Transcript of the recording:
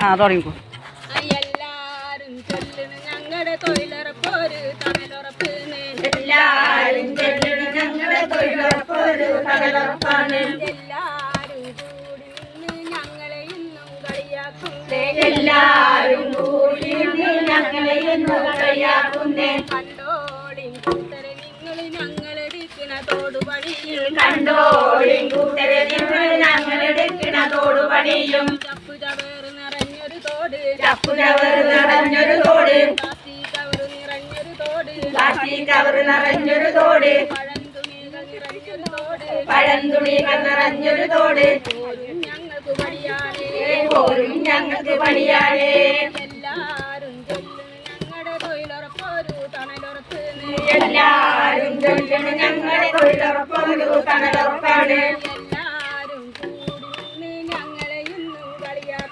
തുടങ്ങിക്കോ. എല്ലാരും ചൊല്ലണ ഞങ്ങളുടെ തൊഴിലുറപ്പൊരു തണലുറപ്പ്. എല്ലാരും ചൊല്ലണ ഞങ്ങളുടെ തൊഴിലുറപ്പൊരു തണലുറപ്പാണ്. എല്ലാരും കൂടി നിന്ന് ഞങ്ങളെ ഇന്നും കളിയാക്കുന്നേ. എല്ലാരും കൂടി നിന്ന് ഞങ്ങളെ ഇന്നും കളിയാക്കുന്നേ. കണ്ടോളിൻ കൂട്ടരെ നിങ്ങൾ ഞങ്ങളെടുക്കണ തോടുപണിയും. കണ്ടോളിൻ കൂട്ടരെ നിങ്ങൾ ഞങ്ങളെടുക്കണ തോടുപണിയും. ചപ്പു ചവറ് നിറഞ്ഞൊരു തോട്. ചപ്പു ചവറ് നിറഞ്ഞൊരു തോട്. പ്ലാസ്റ്റിക് കവറ് നിറഞ്ഞൊരു തോട്. പ്ലാസ്റ്റിക് കവറ് നിറഞ്ഞൊരു തോട്. പഴന്തുണികൾ നിറഞ്ഞൊരു തോട്. പഴന്തുണികൾ നിറഞ്ഞൊരു തോട്. പോരും ഞങ്ങൾക്ക് പണിയാണേ. പോരും ഞങ്ങൾക്ക് പണിയാണേ. എല്ലാരും ചൊല്ലണ ഞങ്ങളുടെ തൊഴിലുറപ്പൊരു തണലുറപ്പ്. എല്ലാരും ചൊല്ലണ ഞങ്ങളുടെ തൊഴിലുറപ്പൊരു തണലുറപ്പാണ്.